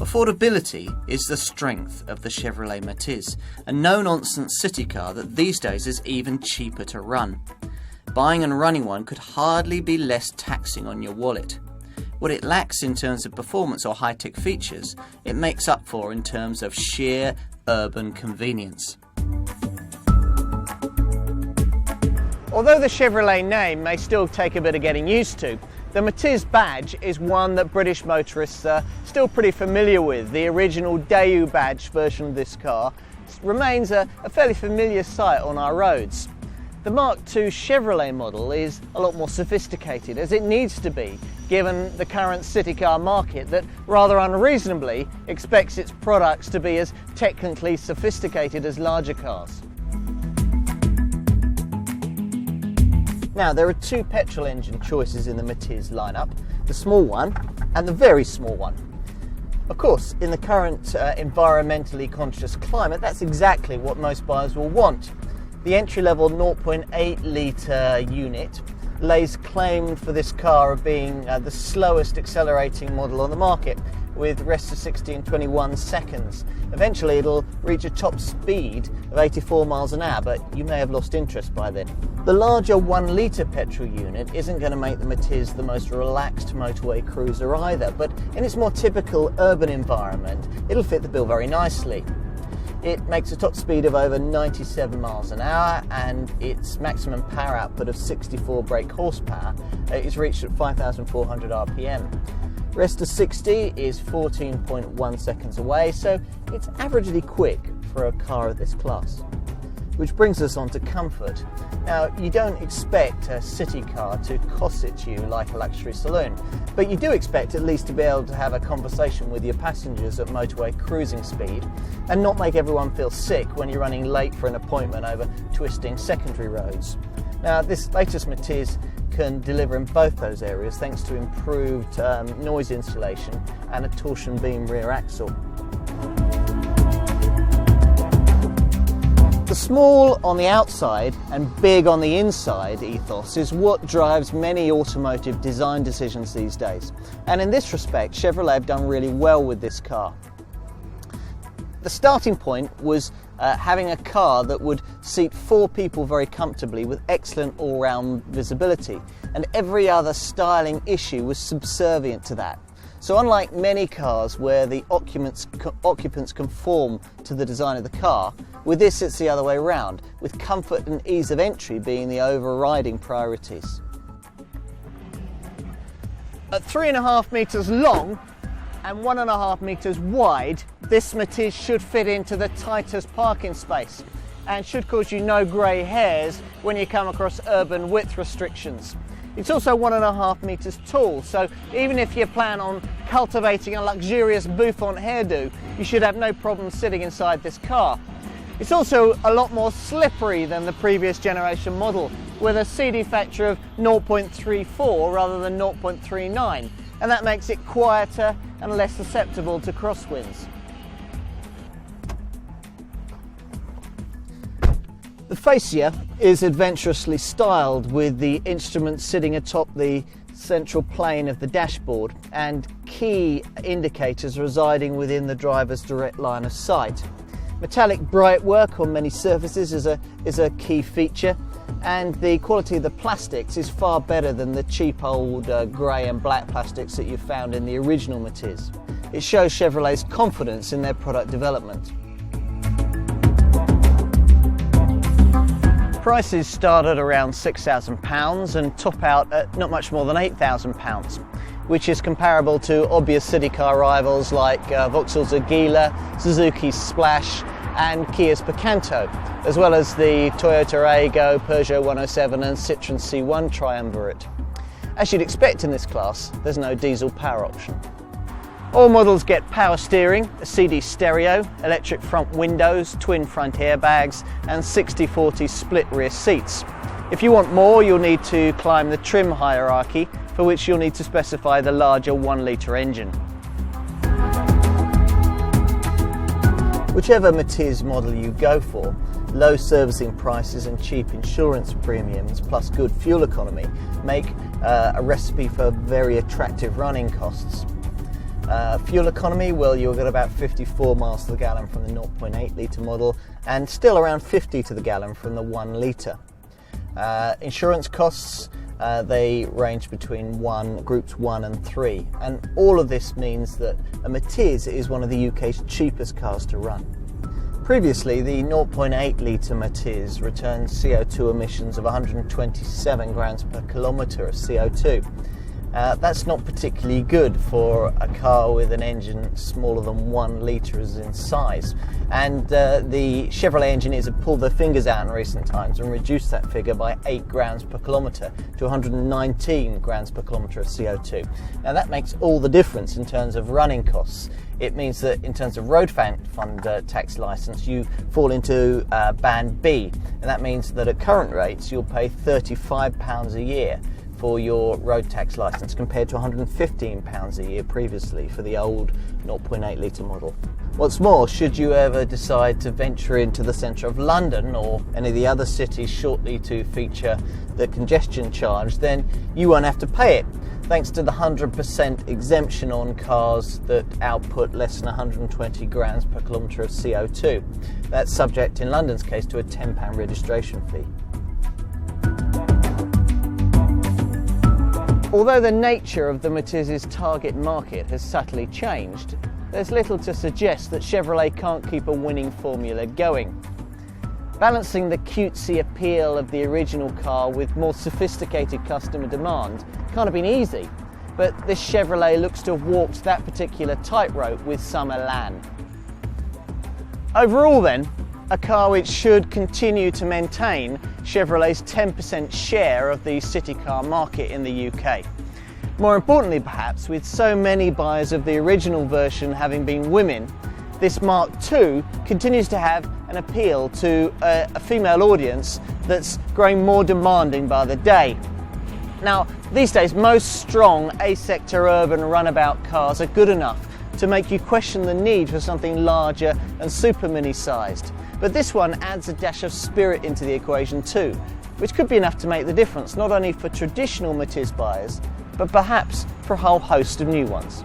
Affordability is the strength of the Chevrolet Matiz, a no-nonsense city car that these days is even cheaper to run. Buying and running one could hardly be less taxing on your wallet. What it lacks in terms of performance or high-tech features, it makes up for in terms of sheer urban convenience. Although the Chevrolet name may still take a bit of getting used to, the Matiz badge is one that British motorists are still pretty familiar with. The original Daewoo badge version of this car remains a fairly familiar sight on our roads. The Mark II Chevrolet model is a lot more sophisticated, as it needs to be, given the current city car market that rather unreasonably expects its products to be as technically sophisticated as larger cars. Now, there are two petrol engine choices in the Matiz lineup, the small one and the very small one. Of course, in the current environmentally conscious climate, that's exactly what most buyers will want. The entry-level 0.8 litre unit lays claim for this car of being the slowest accelerating model on the market, with rest to 60 in 21 seconds. Eventually it'll reach a top speed of 84 miles an hour, but you may have lost interest by then. The larger 1 litre petrol unit isn't going to make the Matiz the most relaxed motorway cruiser either, but in its more typical urban environment, it'll fit the bill very nicely. It makes a top speed of over 97 miles an hour, and its maximum power output of 64 brake horsepower is reached at 5,400 RPM. Rest to 60 is 14.1 seconds away, so it's averagely quick for a car of this class. Which brings us on to comfort. Now, you don't expect a city car to cosset you like a luxury saloon, but you do expect at least to be able to have a conversation with your passengers at motorway cruising speed and not make everyone feel sick when you're running late for an appointment over twisting secondary roads. Now, this latest Matiz can deliver in both those areas thanks to improved noise insulation and a torsion beam rear axle. The small on the outside and big on the inside ethos is what drives many automotive design decisions these days. And in this respect, Chevrolet have done really well with this car. The starting point was having a car that would seat 4 people very comfortably with excellent all-round visibility, and every other styling issue was subservient to that. So unlike many cars where the occupants conform to the design of the car, with this it's the other way around, with comfort and ease of entry being the overriding priorities. At 3.5 metres long and 1.5 metres wide, this Matiz should fit into the tightest parking space and should cause you no grey hairs when you come across urban width restrictions. It's also 1.5 metres tall, so even if you plan on cultivating a luxurious bouffant hairdo, you should have no problem sitting inside this car. It's also a lot more slippery than the previous generation model, with a CD factor of 0.34 rather than 0.39, and that makes it quieter and less susceptible to crosswinds. The fascia is adventurously styled, with the instruments sitting atop the central plane of the dashboard and key indicators residing within the driver's direct line of sight. Metallic bright work on many surfaces is a key feature, and the quality of the plastics is far better than the cheap old grey and black plastics that you found in the original Matiz. It shows Chevrolet's confidence in their product development. Prices start at around £6,000 and top out at not much more than £8,000, which is comparable to obvious city car rivals like Vauxhall's Agila, Suzuki's Splash and Kia's Picanto, as well as the Toyota Aygo, Peugeot 107 and Citroën C1 triumvirate. As you'd expect in this class, there's no diesel power option. All models get power steering, a CD stereo, electric front windows, twin front airbags and 60/40 split rear seats. If you want more, you'll need to climb the trim hierarchy, for which you'll need to specify the larger 1 litre engine. Whichever Matiz model you go for, low servicing prices and cheap insurance premiums plus good fuel economy make a recipe for very attractive running costs. Fuel economy, well, you'll get about 54 miles to the gallon from the 0.8 litre model and still around 50 to the gallon from the 1 litre. Insurance costs, they range between groups 1 and 3, and all of this means that a Matiz is one of the UK's cheapest cars to run. Previously, the 0.8 litre Matiz returned CO2 emissions of 127 grams per kilometre of CO2. That's not particularly good for a car with an engine smaller than 1 litre in size. And the Chevrolet engineers have pulled their fingers out in recent times and reduced that figure by 8 grams per kilometre to 119 grams per kilometre of CO2. Now that makes all the difference in terms of running costs. It means that in terms of road fund tax licence, you fall into band B, and that means that at current rates you'll pay £35 a year for your road tax licence compared to £115 a year previously for the old 0.8 litre model. What's more, should you ever decide to venture into the centre of London or any of the other cities shortly to feature the congestion charge, then you won't have to pay it, thanks to the 100% exemption on cars that output less than 120 grams per kilometre of CO2. That's subject, in London's case, to a £10 registration fee. Although the nature of the Matiz's target market has subtly changed, there's little to suggest that Chevrolet can't keep a winning formula going. Balancing the cutesy appeal of the original car with more sophisticated customer demand can't have been easy, but this Chevrolet looks to have walked that particular tightrope with some elan. Overall then, a car which should continue to maintain Chevrolet's 10% share of the city car market in the UK. More importantly perhaps, with so many buyers of the original version having been women, this Mark II continues to have an appeal to a female audience that's growing more demanding by the day. Now, these days most strong A-sector urban runabout cars are good enough to make you question the need for something larger and super mini-sized. But this one adds a dash of spirit into the equation too, which could be enough to make the difference not only for traditional Matiz buyers, but perhaps for a whole host of new ones.